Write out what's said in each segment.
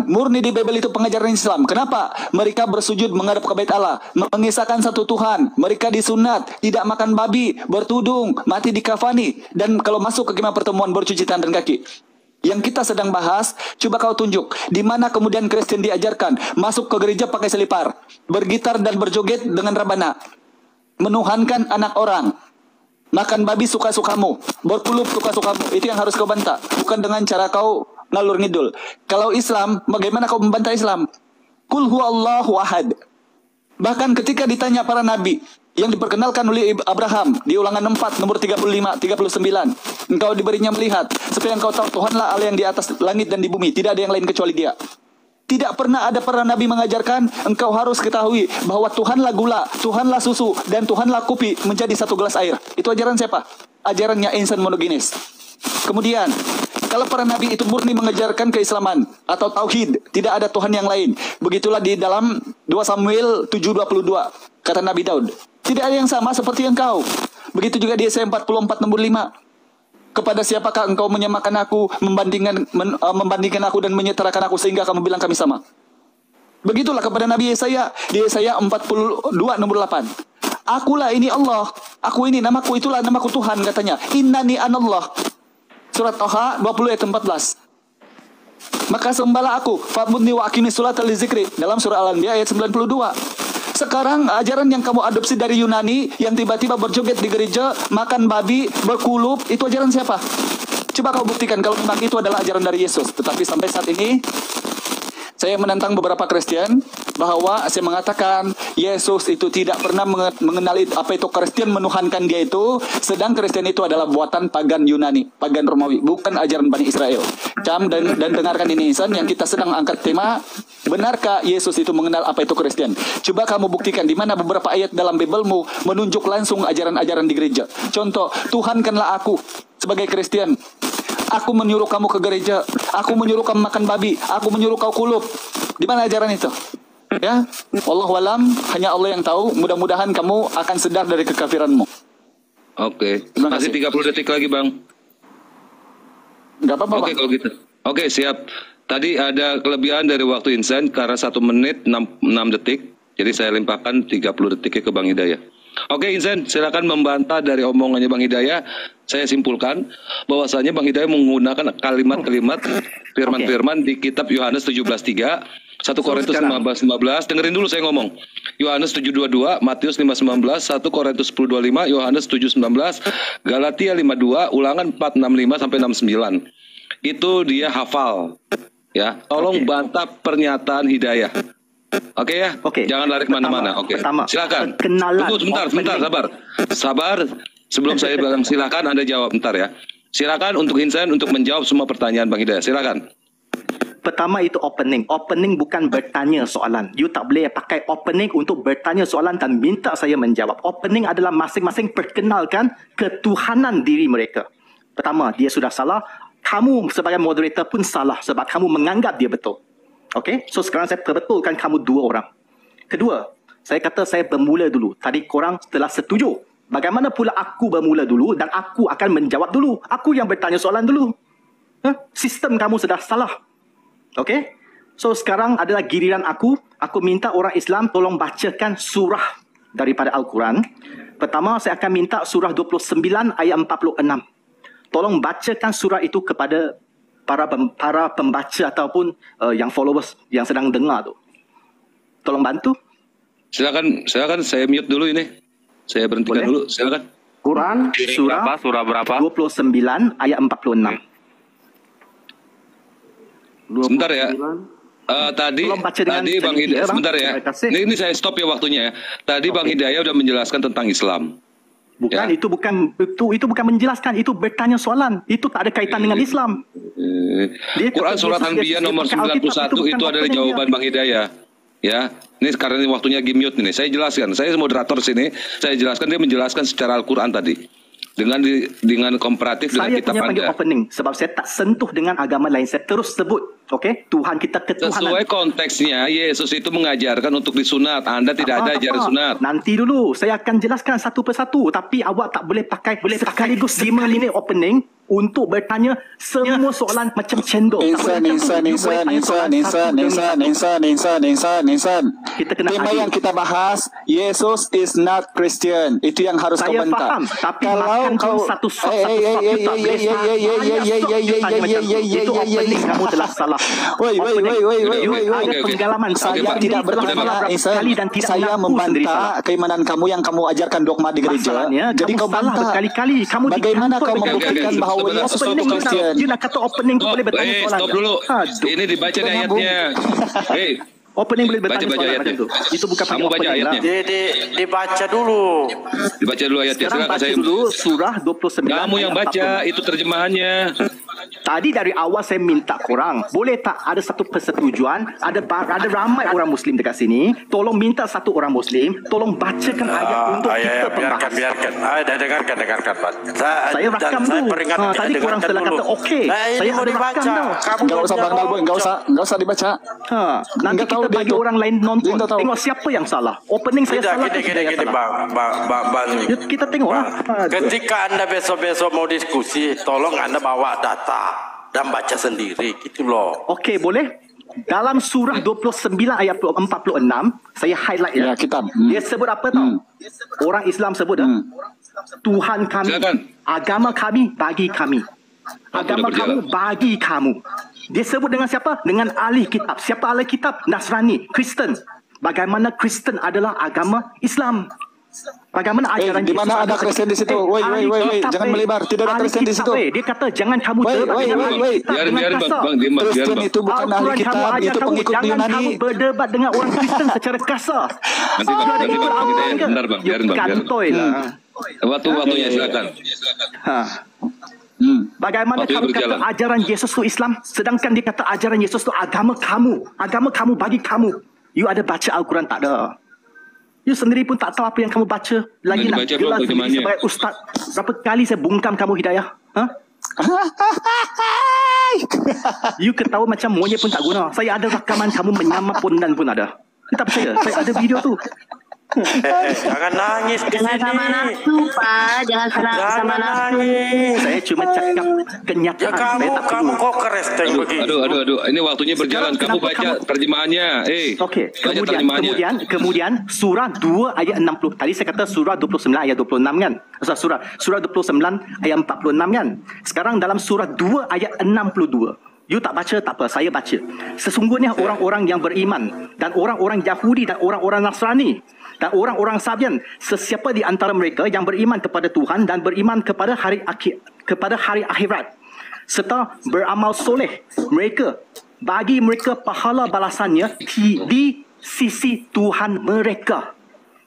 murni di Bible itu pengajaran Islam. Kenapa? Mereka bersujud menghadap ke bait Allah, mengisahkan satu Tuhan. Mereka disunat, tidak makan babi, bertudung, mati dikafani, dan kalau masuk ke kemah pertemuan bercuci tangan dan kaki. Yang kita sedang bahas, coba kau tunjuk di mana kemudian Kristen diajarkan masuk ke gereja pakai selipar, bergitar dan berjoget dengan rabana, menuhankan anak orang, makan babi suka-sukamu, berkulup suka-sukamu. Itu yang harus kau bantah, bukan dengan cara kau ngalur ngidul. Kalau Islam, bagaimana kau membantah Islam? Qul huwallahu ahad. Bahkan ketika ditanya para nabi yang diperkenalkan oleh Abraham di Ulangan 4 nomor 35, 39, engkau diberinya melihat supaya engkau tahu Tuhanlah Allah yang di atas langit dan di bumi, tidak ada yang lain kecuali Dia. Tidak pernah ada para nabi mengajarkan engkau harus ketahui bahwa Tuhanlah gula, Tuhanlah susu, dan Tuhanlah kopi menjadi satu gelas air. Itu ajaran siapa? Ajarannya insan monogenes. Kemudian, kalau para nabi itu murni mengajarkan keislaman atau tauhid, tidak ada Tuhan yang lain. Begitulah di dalam 2 Samuel 7:22, kata Nabi Daud. Tidak ada yang sama seperti engkau. Begitu juga di Yesaya 44 nomor 5. Kepada siapakah engkau menyamakan aku, membandingkan aku dan menyetarakan aku sehingga kamu bilang kami sama? Begitulah kepada Nabi Yesaya di Yesaya 42 nomor 8. Akulah ini Allah, aku ini namaku, itulah namaku Tuhan, katanya. Innani anallah. Surat Toha 20 ayat 14. Maka sembahlah aku, fa'budni wa aqimi sholata li dzikri, dalam surah Al-Anbiya ayat 92. Sekarang ajaran yang kamu adopsi dari Yunani yang tiba-tiba berjoget di gereja, makan babi, berkulup, itu ajaran siapa? Coba kau buktikan kalau memang itu adalah ajaran dari Yesus. Tetapi sampai saat ini saya menantang beberapa Kristen bahwa saya mengatakan Yesus itu tidak pernah mengenali apa itu Kristen, menuhankan Dia itu, sedang Kristen itu adalah buatan pagan Yunani, pagan Romawi, bukan ajaran Bani Israel. Dan dengarkan ini insan yang kita sedang angkat tema, benarkah Yesus itu mengenal apa itu Kristen? Coba kamu buktikan di mana beberapa ayat dalam Biblemu menunjuk langsung ajaran-ajaran di gereja. Contoh, Tuhankanlah aku sebagai Kristen. Aku menyuruh kamu ke gereja, aku menyuruh kamu makan babi, aku menyuruh kau kulup. Di mana ajaran itu? Ya, wallahualam, hanya Allah yang tahu. Mudah-mudahan kamu akan sedar dari kekafiranmu. Oke, masih 30 detik lagi, Bang. Enggak apa-apa. Oke, kalau gitu. Oke, siap. Tadi ada kelebihan dari waktu insan karena 1 menit 6 detik. Jadi saya limpahkan 30 detiknya ke Bang Hidayah. Oke, Insan, silakan membantah dari omongannya Bang Hidayah. Saya simpulkan bahwasanya Bang Hidayah menggunakan kalimat-kalimat firman-firman di kitab Yohanes 17:3, 1 Korintus 15:15. Dengerin dulu saya ngomong. Yohanes 7:22, Matius 5:19, 1 Korintus 10:25, Yohanes 7:19, Galatia 5:2, Ulangan 4:65 sampai 69. Itu dia hafal. Ya, tolong bantah pernyataan Hidayah. Oke ya, jangan lari kemana-mana. Oke, silakan. Tunggu sebentar, sabar. Sebelum saya bilang silakan, Anda jawab bentar ya. Silakan untuk Insan untuk menjawab semua pertanyaan Bang Hidayah. Silakan. Pertama itu opening. Opening bukan bertanya soalan. You tak boleh pakai opening untuk bertanya soalan dan minta saya menjawab. Opening adalah masing-masing perkenalkan ketuhanan diri mereka. Pertama, dia sudah salah. Kamu sebagai moderator pun salah sebab kamu menganggap dia betul. Okey, so sekarang saya perbetulkan kamu dua orang. Kedua, saya kata saya bermula dulu. Tadi korang telah setuju. Bagaimana pula aku bermula dulu dan aku akan menjawab dulu. Aku yang bertanya soalan dulu. Sistem kamu sudah salah. Okey, so sekarang adalah giliran aku. Aku minta orang Islam tolong bacakan surah daripada Al-Quran. Pertama, saya akan minta surah 29 ayat 46. Tolong bacakan surah itu kepada para pembaca ataupun yang followers yang sedang dengar tu. Tolong bantu. Silakan saya mute dulu ini. Saya berhentikan dulu. Silakan. Quran surah berapa? 29 ayat 46. Sebentar ya. Tadi Bang Hidayah, sebentar ya. Ini saya stop ya waktunya ya. Tadi Bang Hidayah udah menjelaskan tentang Islam. Bukan, ya. itu bukan menjelaskan, itu bertanya soalan. Itu tak ada kaitan dengan Islam. Quran surat Anbiya nomor 91 itu adalah jawaban Bang Hidayah. Ya, ini karena waktunya lagi mute nih. Saya jelaskan, saya moderator sini, saya jelaskan, dia menjelaskan secara Al-Quran tadi. Dengan komparatif dengan kitab Anda. Saya punya opening sebab saya tak sentuh dengan agama lain. Saya terus sebut, Tuhan kita ketuhanan. Sesuai konteksnya, Yesus itu mengajarkan untuk disunat. Anda tidak ada ajaran sunat. Nanti dulu, saya akan jelaskan satu persatu. Tapi awak tak boleh pakai sekaligus 5 minit opening untuk bertanya semua soalan macam cendol. Insan. Kita kena Tema adil. yang kita bahas, Yesus is not Christian. Itu yang harus kau Saya bantah. faham, tapi Kalau makan kau satu sop you tak boleh salah. Itu opening kamu telah salah. Woi. You ada Okey. pengalaman. Saya Pak. tidak telah bertanya, salah berapa Insan. kali dan tidak Saya mengaku sendiri salah. membantah keimanan kamu yang kamu ajarkan dogma di gereja. Masalahnya, Jadi kamu kau salah bantah. berkali-kali. Kamu Bagaimana dikantoi kau berkali-kali. membuktikan Okey, bahwa sebentar, Yesus stop, itu stop, Kristen? Dia nak kata opening tu boleh bertanya soalan. Stop dulu. Aduh. Ini dibaca Kita nyambung. ayatnya. Hei, Opening boleh bertanya Baca soalan ayatnya. macam tu. Itu bukan Kamu baca opening ayatnya. lah. Dibaca dulu. dibaca dulu ayatnya. Sekarang Silakan baca saya. dulu surah 29. Kamu yang ayat baca, 40. itu terjemahannya. Tadi dari awal saya minta korang, boleh tak ada satu persetujuan, ada ramai orang Muslim dekat sini, tolong minta satu orang Muslim, tolong bacakan ayat untuk kita membahas. Biarkan. Dah dengarkan, Pak. Saya rakam Saya dulu. peringatkan, Tadi korang telah kata okey. Ini Saya mau ada rakam dibaca. tau. Kamu Enggak usah Bang Dalboy, enggak usah dibaca. Nanti Enggak tahu kita dia bagi tu. orang lain nonton. Dia tak tahu. Tengok siapa yang salah. Opening saya salah ke Gini, saya salah. Bang. Ya, kita tengok lah. Ketika Anda besok-besok mau diskusi, tolong Anda bawa data dan baca sendiri, gitu loh. Okey, boleh? Dalam surah 29 ayat 46, saya highlight ya. Ya, kitab. Dia sebut apa tau? Orang Islam sebut Tuhan kami, Silakan. agama kami bagi kami. Agama Sudah kamu berjalan. bagi kamu. Dia sebut dengan siapa? Dengan ahli kitab. Siapa ahli kitab? Nasrani, Kristen. Bagaimana Kristen adalah agama Islam. Bagaimana ajaran di mana ada Kristen di situ? Woi, ahli kitab, jangan melebar. Tidak ada ahli Kristen di kitab, situ. Dia kata jangan kamu Woi, debat woi, dengan woi, ahli woi. kitab dengan Biarin, kasar. Bang. Diam, Kristen Bang. itu bukan ahli Al-Quran kitab, kamu ajar itu kamu, pengikut jangan Yunani. kamu berdebat dengan orang Kristen secara kasar. Nanti Bang, nanti Bang. Bentar Bang, biarin Bang. Kantoi lah. Waktunya silakan. Ha. Bagaimana Waktu kamu berjalan. kata ajaran Yesus itu Islam, sedangkan dia kata ajaran Yesus itu agama kamu. Agama kamu bagi kamu. You ada baca Al-Quran? Tak ada. You sendiri pun tak tahu apa yang kamu baca. Lagi Nanti nak baca, Bang, gelar diri terjemahannya. sebagai ustaz. Berapa kali saya bungkam kamu Hidayah? Ha? You ketawa macam monyet pun tak guna. Saya ada rakaman kamu menyamar pondan pun ada. You tak percaya? Saya ada video tu. Jangan nangis di Jangan sini. sama nafsu, Pak. Jangan sama Jangan nafsu. nangis. Saya cuma cakap kenyataan. Ya Saya tak kamu perlu. kok keresteng begitu. Aduh. Ini waktunya berjalan. Sekarang Kamu kenapa baca kamu- terjemahannya. Okey, Baca terjemahannya. kemudian surah 2 ayat 60. Tadi saya kata surah 29 ayat 26 kan? Surah 29 ayat 46 kan? Sekarang dalam surah 2 ayat 62. You tak baca tak apa, saya baca. Sesungguhnya orang-orang yang beriman dan orang-orang Yahudi dan orang-orang Nasrani dan orang-orang Sabian, sesiapa di antara mereka yang beriman kepada Tuhan dan beriman kepada hari akhirat serta beramal soleh, bagi mereka pahala balasannya di sisi Tuhan mereka.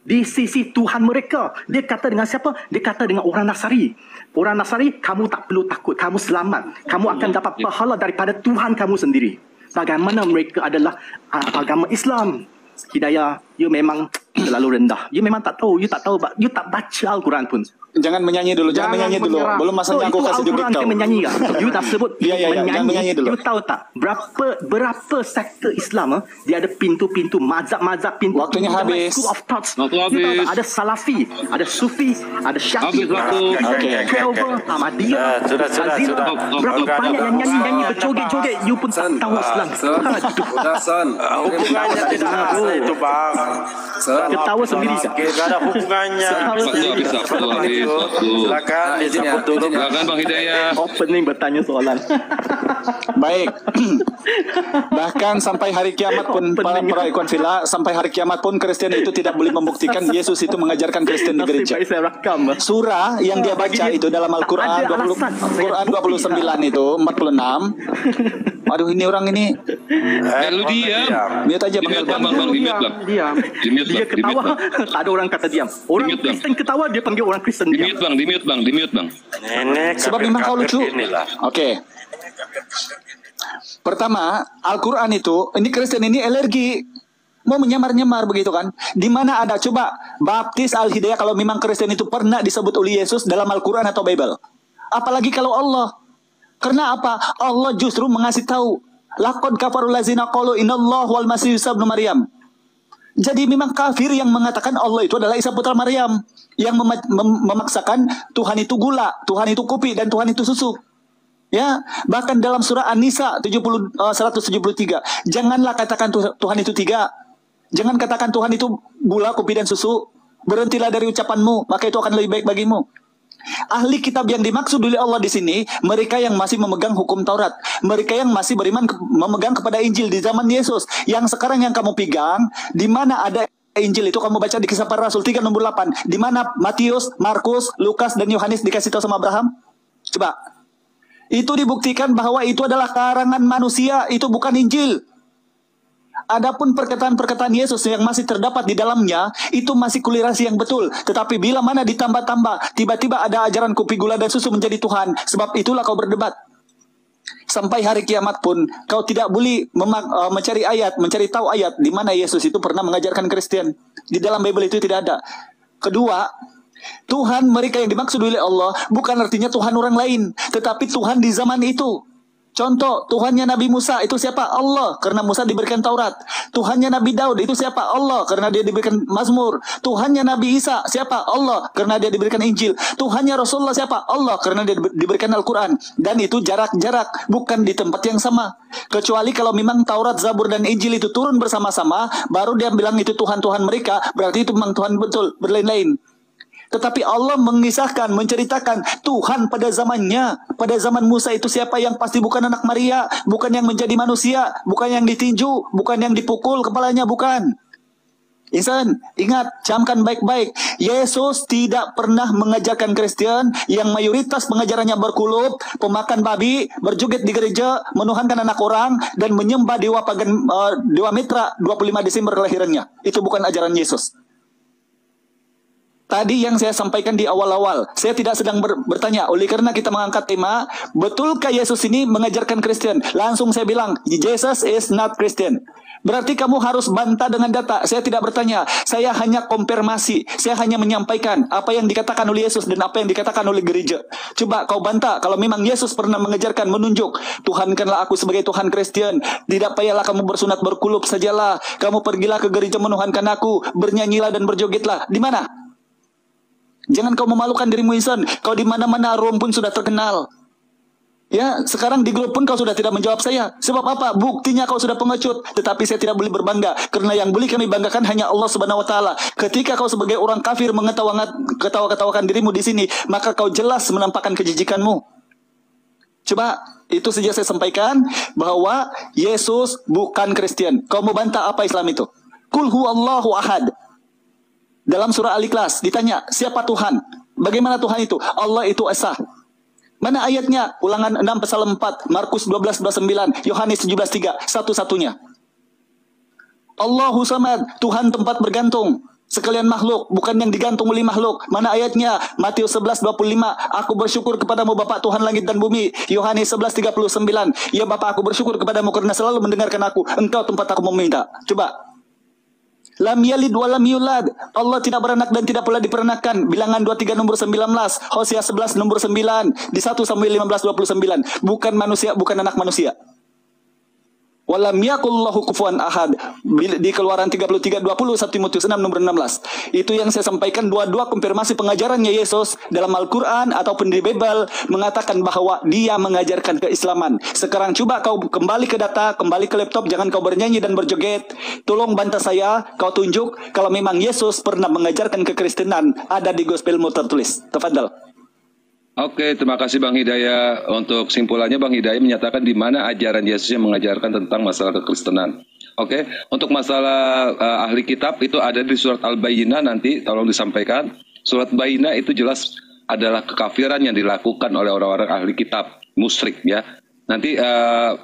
Di sisi Tuhan mereka. Dia kata dengan siapa? Dia kata dengan orang Nasrani. Orang Nasrani, kamu tak perlu takut. Kamu selamat. Kamu akan dapat pahala daripada Tuhan kamu sendiri. Bagaimana mereka adalah agama Islam. Hidayah, you memang terlalu rendah. You memang tak tahu. You tak tahu. You tak baca Al-Quran pun. Jangan menyanyi dulu, jangan menyanyi dulu. menyerah. Belum masanya aku itu kasih jubik Al-Quran kau. saya menyanyi kan? You dah sebut Ya, jangan menyanyi dulu. You tahu tak berapa sektor Islam dia ada pintu-pintu mazhab-mazhab pintu. Waktunya habis. School of thoughts. Waktu You tahu tak? habis. Ada Salafi, ada Sufi, ada Syafi'i, Habis waktu. Okey. Kelber, Ahmadiyah, Sudah. Al-Zira. Berapa Okey, banyak yang nyanyi berjoget-joget. You pun tak San. tahu Islam. Udah San. Hubungannya tidak ada itu bang. Ketawa sendiri kan? Tidak ada hubungannya. Waktu habis. Silakan disebut dulu. Silakan Bang Hidayah. Opening bertanya soalan. Baik. Bahkan sampai hari kiamat pun para ikon villa, sampai hari kiamat pun Kristen itu tidak boleh membuktikan Yesus itu mengajarkan Kristen di Nasib gereja. baik saya rakam. Surah yang dia Bagi baca dia itu dalam Al-Quran tak ada 20, alasan. Saya Quran bukti 29 itu 46. Aduh, ini orang ini Lu diam. mute aja Di-mute, panggil Bang. Di-mute, Bang. Diam. Di-mute, Dia Bang. ketawa. Di-mute, Ada orang kata diam. Orang Di-mute, Bang. Kristen ketawa, dia panggil orang Kristen diam. Di-mute Bang. Nenek sebab memang kau lucu. inilah. Oke. Pertama, Al-Quran itu, ini Kristen ini alergi. Mau menyamar-nyamar begitu kan. Di mana ada, coba baptis Al-Hidayah kalau memang Kristen itu pernah disebut oleh Yesus dalam Al-Quran atau Bible. Apalagi kalau Allah. Karena apa? Allah justru mengasih tahu. Laqad kafarul ladzina qalu innallaha wal masih Isa ibnu Maryam. Jadi memang kafir yang mengatakan Allah itu adalah Isa putra Maryam. Yang memaksakan Tuhan itu gula, Tuhan itu kopi, dan Tuhan itu susu. Ya, bahkan dalam surah An-Nisa 173, janganlah katakan Tuhan itu tiga. Jangan katakan Tuhan itu gula, kopi dan susu. Berhentilah dari ucapanmu, maka itu akan lebih baik bagimu. Ahli kitab yang dimaksud oleh Allah di sini, mereka yang masih memegang hukum Taurat, mereka yang masih beriman memegang kepada Injil di zaman Yesus. Yang sekarang yang kamu pegang, di mana ada Injil itu kamu baca di Kisah Para Rasul 3 nomor 8, di mana Matius, Markus, Lukas dan Yohanes dikasih tahu sama Abraham? Coba. Itu dibuktikan bahwa itu adalah karangan manusia, itu bukan Injil. Adapun perkataan-perkataan Yesus yang masih terdapat di dalamnya, itu masih kulirasi yang betul. Tetapi bila mana ditambah-tambah, tiba-tiba ada ajaran kopi gula dan susu menjadi Tuhan. Sebab itulah kau berdebat. Sampai hari kiamat pun, kau tidak boleh mencari ayat, mencari tahu ayat di mana Yesus itu pernah mengajarkan Kristen. Di dalam Bible itu tidak ada. Kedua, Tuhan mereka yang dimaksud oleh Allah bukan artinya Tuhan orang lain, tetapi Tuhan di zaman itu. Contoh, Tuhannya Nabi Musa itu siapa? Allah, karena Musa diberikan Taurat. Tuhannya Nabi Daud itu siapa? Allah, karena dia diberikan Mazmur. Tuhannya Nabi Isa siapa? Allah, karena dia diberikan Injil. Tuhannya Rasulullah siapa? Allah, karena dia diberikan Al-Quran. Dan itu jarak-jarak, bukan di tempat yang sama. Kecuali kalau memang Taurat, Zabur, dan Injil itu turun bersama-sama, baru dia bilang itu Tuhan-Tuhan mereka, berarti itu memang Tuhan betul, berlain-lain. Tetapi Allah mengisahkan, menceritakan Tuhan pada zamannya. Pada zaman Musa itu siapa yang pasti bukan anak Maria, bukan yang menjadi manusia, bukan yang ditinju, bukan yang dipukul kepalanya, bukan. Insan, ingat, camkan baik-baik. Yesus tidak pernah mengajarkan Kristen yang mayoritas pengajarannya berkulub, pemakan babi, berjoget di gereja, menuhankan anak orang, dan menyembah dewa pagan, dewa Mitra 25 Desember kelahirannya. Itu bukan ajaran Yesus. Tadi yang saya sampaikan di awal-awal, saya tidak sedang bertanya, oleh karena kita mengangkat tema, betulkah Yesus ini mengajarkan Kristen? Langsung saya bilang, Jesus is not Christian. Berarti kamu harus bantah dengan data. Saya tidak bertanya, saya hanya konfirmasi, saya hanya menyampaikan apa yang dikatakan oleh Yesus dan apa yang dikatakan oleh gereja. Coba kau bantah, kalau memang Yesus pernah mengajarkan, menunjuk, Tuhankanlah aku sebagai Tuhan Kristen, tidak payahlah kamu bersunat berkulub sajalah, kamu pergilah ke gereja menuhankan aku, bernyanyilah dan berjogetlah. Di mana? Jangan kau memalukan dirimu, insan. Kau di mana-mana Rom pun sudah terkenal. Ya, sekarang di grup pun kau sudah tidak menjawab saya. Sebab apa? Buktinya kau sudah pengecut. Tetapi saya tidak boleh berbangga, karena yang boleh kami banggakan hanya Allah Subhanahu wa taala. Ketika kau sebagai orang kafir ketawa-ketawakan dirimu di sini, maka kau jelas menampakkan kejijikanmu. Coba, itu saja saya sampaikan bahwa Yesus bukan Kristen. Kau mau bantah apa Islam itu? Qul huwallahu ahad. Dalam surah Al-Ikhlas ditanya, siapa Tuhan? Bagaimana Tuhan itu? Allah itu Esa. Mana ayatnya? Ulangan 6 pasal 4, Markus 12:9, Yohanes 17:3, satu-satunya. Allahu Samad, Tuhan tempat bergantung. Sekalian makhluk, bukan yang digantung oleh makhluk. Mana ayatnya? Matius 11:25, aku bersyukur kepadamu Bapa Tuhan langit dan bumi. Yohanes 11:39, ya Bapa aku bersyukur kepadamu karena selalu mendengarkan aku. Engkau tempat aku meminta. Coba. Lam yalid wa lam yulad. Allah tidak beranak dan tidak pula diperanakan. Bilangan 23 nomor 19, Hosea 11 nomor 9, di 1 Samuel 15:29. Bukan manusia, bukan anak manusia. Walam yakullahu kufuwan ahad. Di Keluaran 33:20, 1 Timotius 6 nomor 16. Itu yang saya sampaikan, dua-dua konfirmasi pengajarannya Yesus dalam Al-Quran ataupun di Bible mengatakan bahwa dia mengajarkan keislaman. Sekarang coba kau kembali ke data, kembali ke laptop, jangan kau bernyanyi dan berjoget. Tolong bantah saya, kau tunjuk kalau memang Yesus pernah mengajarkan kekristenan, ada di gospelmu tertulis. Tafadhal. Oke, terima kasih Bang Hidayah. Untuk simpulannya Bang Hidayah menyatakan di mana ajaran Yesus yang mengajarkan tentang masalah kekristenan. Oke, untuk masalah ahli kitab itu ada di surat Al-Bayyinah, nanti tolong disampaikan. Surat Bayyinah itu jelas adalah kekafiran yang dilakukan oleh orang-orang ahli kitab, musyrik ya. Nanti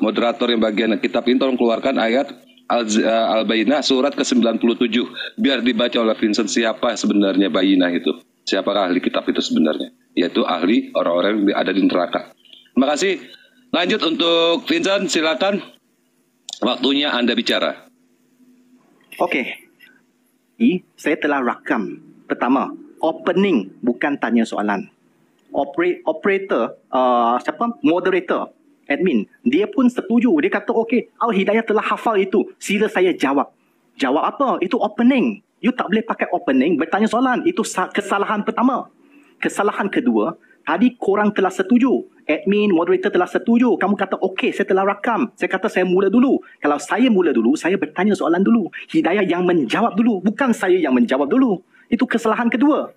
moderator yang bagian kitab ini tolong keluarkan ayat Al-Bayyinah surat ke-97 biar dibaca oleh Vincent siapa sebenarnya Bayyinah itu. Siapakah ahli kitab itu sebenarnya? Yaitu ahli orang-orang yang ada di neraka. Terima kasih. Lanjut untuk Vincent, silakan. Waktunya Anda bicara. Okey. Saya telah rakam. Pertama, opening bukan tanya soalan. Operator, moderator, admin, dia pun setuju. Dia kata, okey, Al-Hidayah telah hafal itu. Sila saya jawab. Jawab apa? Itu opening. You tak boleh pakai opening bertanya soalan. Itu kesalahan pertama. Kesalahan kedua, Tadi korang telah setuju. Admin, moderator telah setuju. Kamu kata, okey, saya telah rakam. Saya kata, saya mula dulu. Kalau saya mula dulu, saya bertanya soalan dulu. Hidayah yang menjawab dulu. Bukan saya yang menjawab dulu. Itu kesalahan kedua.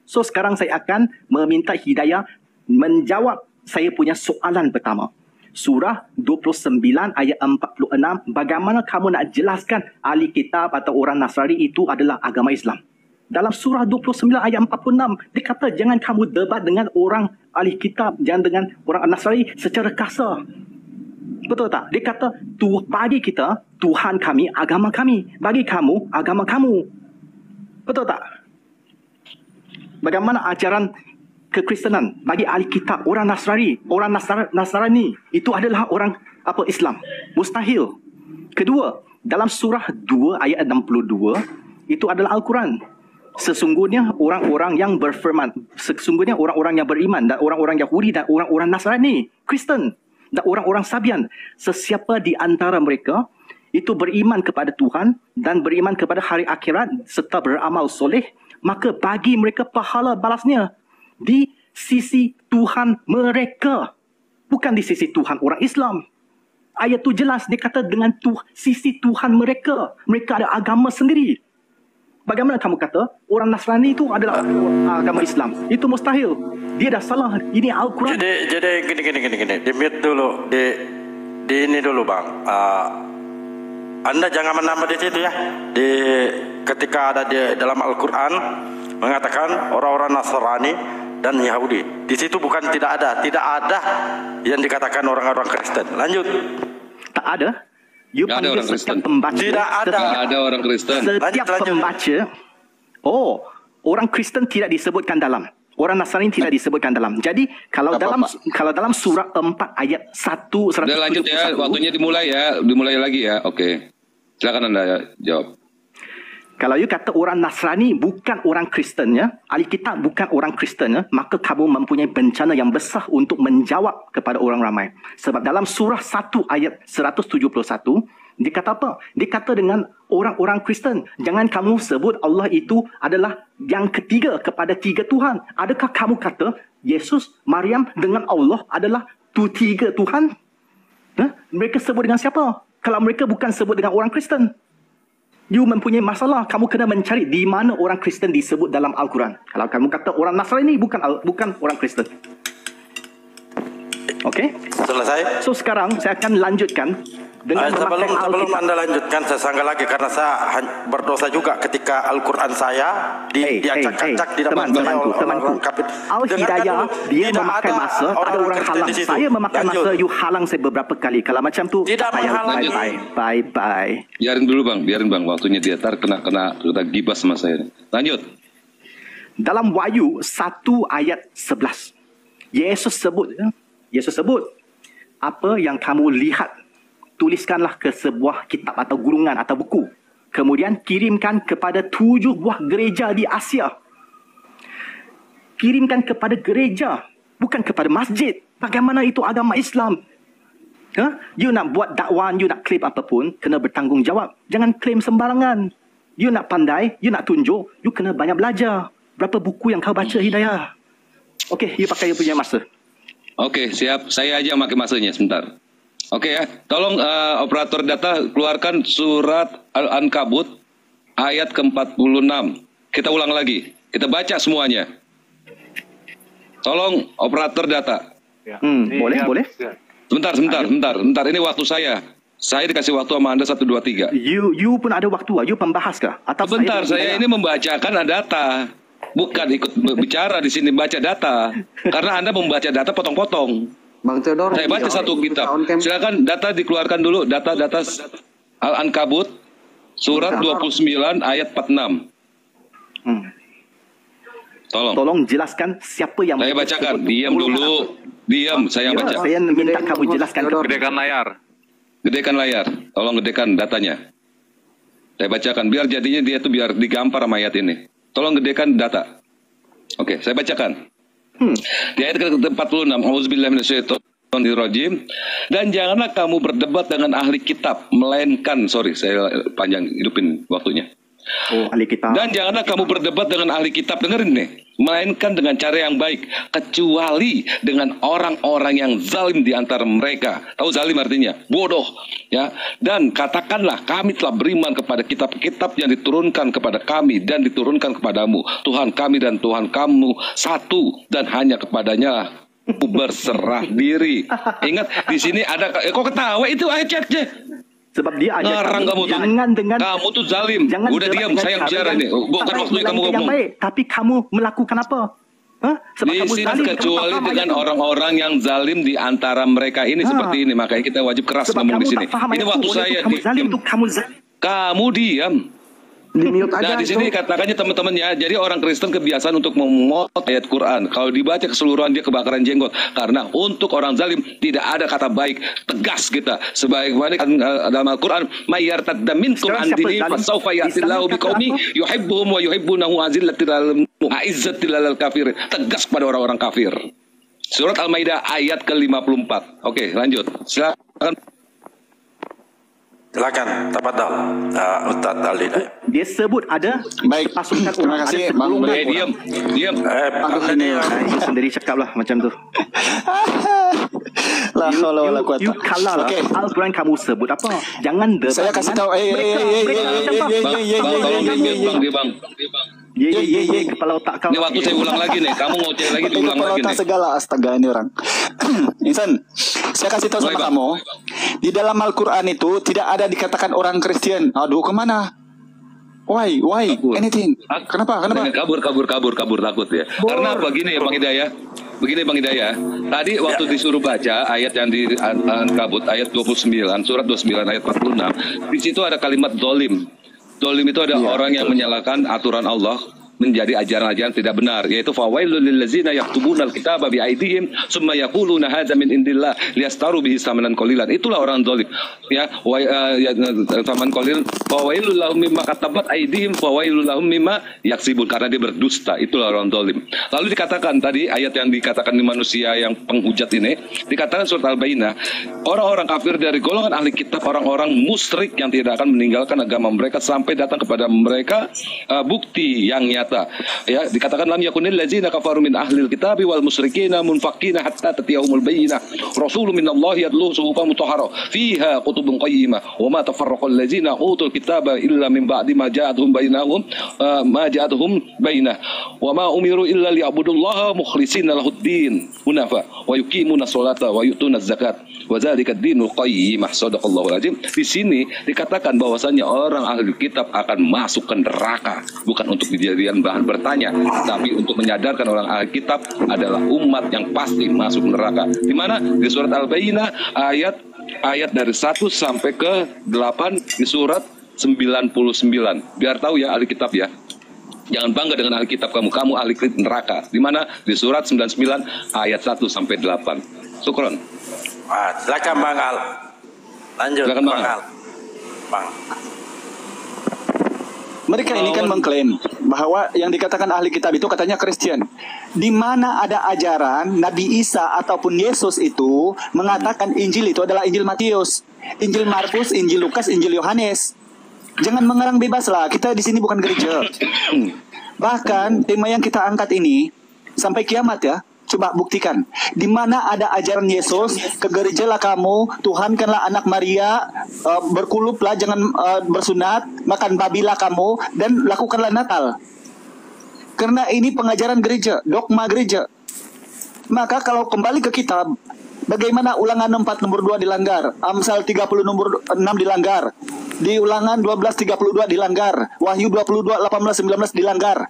So, sekarang saya akan meminta Hidayah menjawab saya punya soalan pertama. Surah 29 ayat 46. Bagaimana kamu nak jelaskan ahli kitab atau orang Nasrani itu adalah agama Islam? Dalam surah 29 ayat 46, dia kata jangan kamu debat dengan orang ahli kitab, jangan dengan orang Nasrani secara kasar. Betul tak? Dia kata, bagi kita, Tuhan kami, agama kami. Bagi kamu, agama kamu. Betul tak? Bagaimana ajaran kekristenan bagi ahli kitab, orang Nasrani, orang Nasrani itu adalah orang Islam. Mustahil. Kedua, dalam surah 2 ayat 62, itu adalah Al-Quran. Sesungguhnya orang-orang yang berfirman, sesungguhnya orang-orang yang beriman dan orang-orang Yahudi dan orang-orang Nasrani, Kristen dan orang-orang Sabian, sesiapa di antara mereka itu beriman kepada Tuhan dan beriman kepada hari akhirat serta beramal soleh, maka bagi mereka pahala balasnya di sisi Tuhan mereka, bukan di sisi Tuhan orang Islam. Ayat tu jelas, dia kata dengan sisi Tuhan mereka. Mereka ada agama sendiri. Bagaimana kamu kata orang Nasrani itu adalah agama Islam? Itu mustahil. Dia dah salah. Ini Al-Quran. Jadi gini. Di mute dulu. Di ini dulu bang. Anda jangan menambah di situ ya. Ketika ada di dalam Al-Quran mengatakan orang-orang Nasrani dan Yahudi. Di situ bukan tidak ada yang dikatakan orang-orang Kristen. Lanjut. Tak ada. You panggil setiap pembaca. Tidak ada orang Kristen. Setiap pembaca. Oh, orang Kristen tidak disebutkan dalam. Orang Nasrani tidak disebutkan dalam. Jadi kalau dalam surah 4 ayat 1 171. Udah lanjut ya, waktunya dimulai ya. Dimulai lagi ya. Oke. Silakan Anda jawab. Kalau you kata orang Nasrani bukan orang Kristen ya, ahli kitab bukan orang Kristen ya, maka kamu mempunyai bencana yang besar untuk menjawab kepada orang ramai. Sebab dalam surah 1 ayat 171, dia kata apa? Dia kata dengan orang-orang Kristen, jangan kamu sebut Allah itu adalah yang ketiga kepada tiga Tuhan. Adakah kamu kata Yesus, Maryam dengan Allah adalah tiga Tuhan? Mereka sebut dengan siapa? Kalau mereka bukan sebut dengan orang Kristen. You mempunyai masalah, kamu kena mencari di mana orang Kristen disebut dalam Al-Quran. Kalau kamu kata orang Nasrani bukan orang Kristen. Okey? Selesai. So sekarang saya akan lanjutkan dengan sebelum Anda lanjutkan, saya sanggah lagi karena saya berdosa juga ketika Al-Quran saya diacak-acak di depan temanku. Al-Hidayah dia memakai masa, ada orang halang. Saya memakai masa, you halang saya beberapa kali. Kalau macam tu, tidak menghalangi. Bye. Biarin dulu biarin bang, waktunya dia kena gibas sama saya. Lanjut. Dalam Wahyu 1 ayat 11, Yesus sebut, apa yang kamu lihat, tuliskanlah ke sebuah kitab atau gulungan atau buku. Kemudian kirimkan kepada 7 buah gereja di Asia. Kirimkan kepada gereja, bukan kepada masjid. Bagaimana itu agama Islam? You nak buat dakwaan, you nak klaim apapun, kena bertanggungjawab. Jangan klaim sembarangan. You nak pandai, you nak tunjuk, you kena banyak belajar. Berapa buku yang kau baca, Hidayah? Okey, you pakai you punya masa. Okey, siap. Saya aja yang pakai masanya sebentar. Oke ya, tolong operator data keluarkan surat Al-Ankabut ayat ke-46. Kita ulang lagi, kita baca semuanya. Tolong operator data. Boleh. Sebentar. Ini waktu saya. Saya dikasih waktu sama Anda 1, 2, 3. You pun ada waktu, you pembahas kah? Atau sebentar, saya ini membacakan data. Bukan ikut bicara di sini, baca data. Karena Anda membaca data potong-potong. Bang Theodor, saya baca satu kitab. Silakan data dikeluarkan dulu. Data Al-Ankabut surat 29 ayat 46. Tolong jelaskan siapa yang saya bacakan. Diam dulu. Diam, saya baca. Saya minta kamu jelaskan. Gedekan layar. Tolong gedekan datanya. Saya bacakan biar jadinya dia tuh biar digampar sama ayat ini. Tolong gedekan data. Oke, saya bacakan. Di ayat ke-46, Auzubillahi minasyaitonirrajim, dan janganlah kamu berdebat dengan ahli kitab, melainkan, saya panjang hidupin waktunya. Oh, ahli kitab. Dan janganlah kamu berdebat dengan ahli kitab, dengerin nih, melainkan dengan cara yang baik, kecuali dengan orang-orang yang zalim di antara mereka. Tahu zalim artinya? Bodoh. Ya. Dan katakanlah, kami telah beriman kepada kitab-kitab yang diturunkan kepada kami dan diturunkan kepadamu. Tuhan kami dan Tuhan kamu satu, dan hanya kepadanya berserah diri. Ingat, di sini ada, kok ketawa itu ayat cek. Sebab dia ajar Ngarang kamu tuh. jangan dengan Kamu tuh zalim. jangan Udah diam, dengan saya yang cara bicara yang- ini. Bukan tak waktunya baik, kamu yang ngomong. baik, tapi kamu melakukan apa? Hah? Sebab Di kamu sini zalim, kecuali kamu tak faham dengan ayat itu. orang-orang yang zalim di antara mereka ini seperti ini, makanya kita wajib keras Sebab ngomong kamu di sini. tak faham Ini ayat waktu itu, oleh saya itu kamu zalim, diam. itu kamu zalim. Kamu diam. Di mute aja. Nah di sini itu. katakannya teman-temannya, jadi orang Kristen kebiasaan untuk memotong ayat Quran. Kalau dibaca keseluruhan dia kebakaran jenggot. Karena untuk orang zalim tidak ada kata baik, tegas kita. Sebagaimana dalam Al-Quran, "Mayyartadda minkum Sekarang an siapa dini zalim? fasawfa ya'tillahu Islam biqaumi kata yuhibbuhum wa yuhibbunahu a'izzatil lil kafir." Tegas kepada orang-orang kafir. Surat Al-Maidah ayat ke-54. Oke, lanjut. Silakan. Silakan, tafadhal. Ustaz Al-Hidayah. Dia sebut ada Baik. pasukan Terima orang, kasih, ada Bang segolongan Bray. Diam, diam. Aduh, Anda ini. dia Itu sendiri cakap lah macam tu. La haula wala quwata. You kalah lah. Okey. Al-Quran kamu sebut apa? Jangan debat. Saya kasih tahu. Kepala otak kau. Ini waktu saya ulang lagi nih. Kamu ngoceh lagi, Pakai diulang kepala lagi otak nih. segala, astaga ini orang. Insan, saya kasih tahu Baik, sama Bang. kamu, di dalam Al-Quran itu tidak ada dikatakan orang Kristen. Aduh, kemana? Why, Kabur. anything? Kenapa? Kabur takut ya. Karena begini ya Bang Hidayah. Begini Bang Hidayah. Tadi waktu disuruh baca ayat yang di Ankabut ayat 29, surat 29 ayat 46. Di situ ada kalimat dolim. Dolim itu ada orang yang menyalahkan aturan Allah menjadi ajaran-ajaran tidak benar, yaitu fawailul lil ladzina yaktubuna alkitaba bi aydihim summa yaquluna hadza min indillah liyastaru bihi samanan qalilan. Itulah orang zalim. Ya, saman qalil fawailul lahum mimma katabat aydihim fawailul lahum mimma yaksibun, karena dia berdusta. Itulah orang zalim. Lalu dikatakan tadi ayat yang dikatakan di manusia yang penghujat ini, dikatakan surat Al-Bayyinah, orang-orang kafir dari golongan ahli kitab, orang-orang musyrik yang tidak akan meninggalkan agama mereka sampai datang kepada mereka bukti yang nyata. Ya, dikatakan lam yakunil ladzina kafaru min ahlil kitabi wal musyrikina munfaqina hatta tatiyahumul bayyinah rasulun minallahi yatlu suhufan mutahhara fiha kutubun qayyimah wa ma tafarraqal ladzina utul kitaba illa min ba'di ma ja'atuhum bainah wa ma umiru illa liya'budullaha mukhlishina lahuddin hunafa wa yuqimuna sholata wa yu'tuna zakat wa dzalika ad-dinul qayyimah. Shadaqallahul azim. Di sini dikatakan bahwasanya orang ahli kitab akan masuk ke neraka, bukan untuk dijadikan bahan bertanya, tapi untuk menyadarkan orang ahli kitab adalah umat yang pasti masuk neraka. Di mana? Di surat Al-Bayyinah ayat dari 1 sampai ke 8 di surat 99. Biar tahu ya ahli kitab ya. Jangan bangga dengan ahli kitab kamu ahli neraka. Di mana? Di surat 99 ayat 1 sampai 8. Syukron. Silakan Bang Al. Lanjut Silakan, Bang. Al. Bang. Mereka ini kan mengklaim bahwa yang dikatakan ahli kitab itu katanya Kristen. Di mana ada ajaran Nabi Isa ataupun Yesus itu mengatakan Injil itu adalah Injil Matius, Injil Markus, Injil Lukas, Injil Yohanes. Jangan mengarang bebas lah. Kita di sini bukan gereja. Bahkan tema yang kita angkat ini sampai kiamat ya. Coba buktikan. Di mana ada ajaran Yesus, ke gerejalah kamu, Tuhankanlah anak Maria, berkuluplah, jangan bersunat, makan babilah kamu, dan lakukanlah Natal. Karena ini pengajaran gereja, dogma gereja. Maka kalau kembali ke kitab, bagaimana Ulangan 4 nomor 2 dilanggar, Amsal 30 nomor 6 dilanggar, di Ulangan 12:32 dilanggar, Wahyu 22:18-19 dilanggar.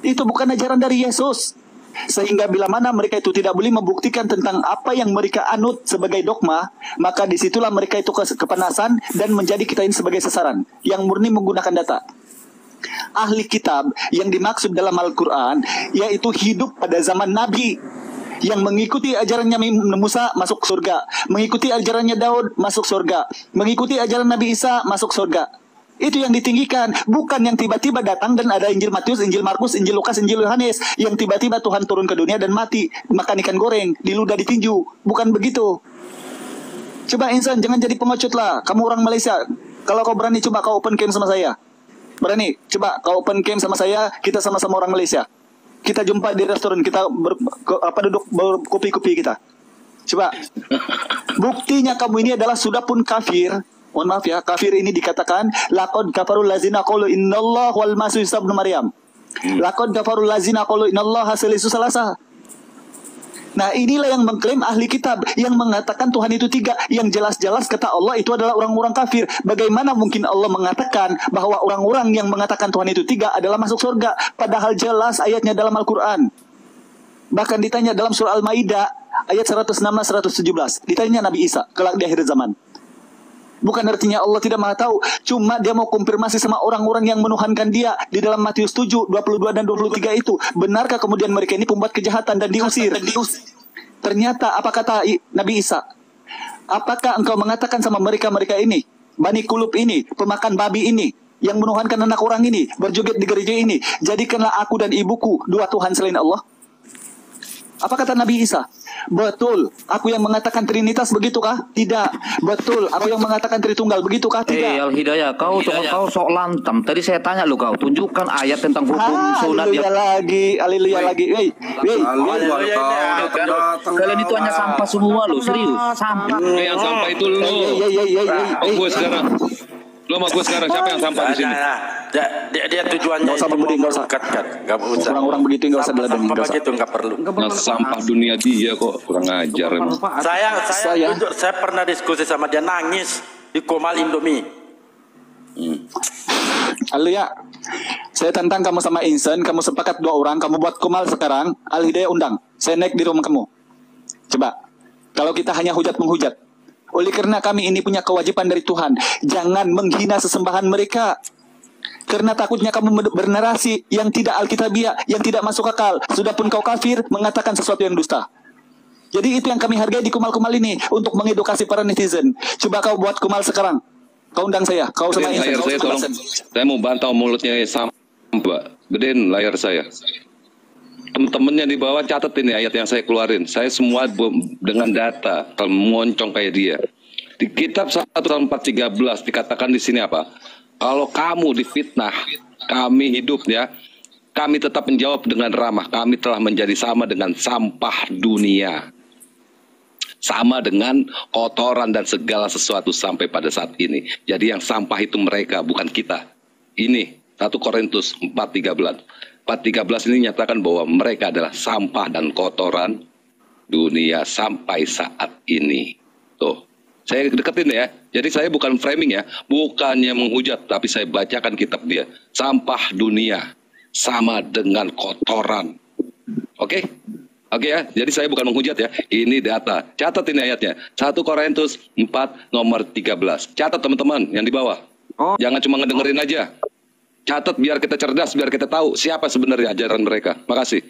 Itu bukan ajaran dari Yesus. Sehingga bila mana mereka itu tidak boleh membuktikan tentang apa yang mereka anut sebagai dogma, maka disitulah mereka itu kepanasan dan menjadi kita ini sebagai sasaran yang murni menggunakan data. Ahli kitab yang dimaksud dalam Al-Quran yaitu hidup pada zaman Nabi, yang mengikuti ajarannya Musa masuk surga, mengikuti ajarannya Daud masuk surga, mengikuti ajaran Nabi Isa masuk surga. Itu yang ditinggikan, bukan yang tiba-tiba datang dan ada Injil Matius, Injil Markus, Injil Lukas, Injil Yohanes, yang tiba-tiba Tuhan turun ke dunia dan mati, makan ikan goreng, diludah ditinju. Bukan begitu. Coba insan, jangan jadi pengecut lah. Kamu orang Malaysia, kalau kau berani coba kau open cam sama saya. Berani? Coba kau open cam sama saya, kita sama-sama orang Malaysia. Kita jumpa di restoran, kita duduk berkopi-kopi kita. Coba. Buktinya kamu ini adalah sudah pun kafir. Mohon maaf ya, kafir ini dikatakan laqad kafarul lazina qalu innallaha wal masih Isa ibnu Maryam. Laqad kafarul lazina qalu innallaha salisu salasa. Nah, inilah yang mengklaim ahli kitab yang mengatakan Tuhan itu 3, yang jelas-jelas kata Allah itu adalah orang-orang kafir. Bagaimana mungkin Allah mengatakan bahwa orang-orang yang mengatakan Tuhan itu 3 adalah masuk surga, padahal jelas ayatnya dalam Al-Quran. Bahkan ditanya dalam surah Al-Maidah ayat 116-117, ditanya Nabi Isa kelak di akhir zaman. Bukan artinya Allah tidak maha tahu, cuma dia mau konfirmasi sama orang-orang yang menuhankan dia di dalam Matius 7, 22 dan 23 itu. Benarkah kemudian mereka ini pembuat kejahatan dan diusir? Ternyata apa kata Nabi Isa? Apakah engkau mengatakan sama mereka-mereka ini, Bani Kulub ini, pemakan babi ini, yang menuhankan anak orang ini, berjoget di gereja ini, jadikanlah aku dan ibuku 2 Tuhan selain Allah? Apa kata Nabi Isa? Betul, aku yang mengatakan Trinitas, begitukah? Tidak. Betul, aku yang mengatakan Tritunggal, begitukah? Tidak. Al-Hidayah, kau sok lantam. Tadi saya tanya lu, kau tunjukkan ayat tentang hukum sunat. Haleluya lagi. Kalian itu hanya sampah semua lu, serius. Sampah. Yang sampah itu lu. Gue sekarang. Lo sama gue sekarang siapa yang sampah di sini? Dia tujuannya Nggak usah pembudi, nggak usah. Nggak usah. Orang-orang begitu nggak usah diladeni, nggak usah. Begitu nggak perlu. Nah, sampah dunia dia kok kurang ajar emang. Saya pernah diskusi sama dia, nangis di Komal Indomie. Haleluya. Saya tantang kamu sama Insan, kamu sepakat 2 orang, kamu buat Komal sekarang, Al-Hidayah undang. Saya naik di rumah kamu. Coba. Kalau kita hanya hujat-menghujat. Oleh karena kami ini punya kewajiban dari Tuhan, jangan menghina sesembahan mereka. Karena takutnya kamu bernarasi yang tidak alkitabiah, yang tidak masuk akal. Sudah pun kau kafir, mengatakan sesuatu yang dusta. Jadi itu yang kami hargai di Kumal-Kumal ini, untuk mengedukasi para netizen. Coba kau buat Kumal sekarang. Kau undang saya, kau sama Gedein layar saya tolong. Saya mau bantau mulutnya Mbak. Gedein layar saya. Temen-temennya di bawah catat ini ayat yang saya keluarin. Saya semua dengan data, memoncong kayak dia. Di kitab 1:4-13 dikatakan di sini apa? Kalau kamu difitnah, kami hidup ya, kami tetap menjawab dengan ramah. Kami telah menjadi sama dengan sampah dunia. Sama dengan kotoran dan segala sesuatu sampai pada saat ini. Jadi yang sampah itu mereka, bukan kita. Ini 1 Korintus 4:13. 4:13 ini nyatakan bahwa mereka adalah sampah dan kotoran dunia sampai saat ini. Tuh, saya deketin ya. Jadi saya bukan framing ya, bukannya menghujat, tapi saya bacakan kitab dia. Sampah dunia sama dengan kotoran. Oke? Oke ya, jadi saya bukan menghujat ya. Ini data. Catat ini ayatnya. 1 Korintus 4 nomor 13. Catat teman-teman yang di bawah. Jangan cuma ngedengerin aja. Catat biar kita cerdas, biar kita tahu siapa sebenarnya ajaran mereka. Makasih.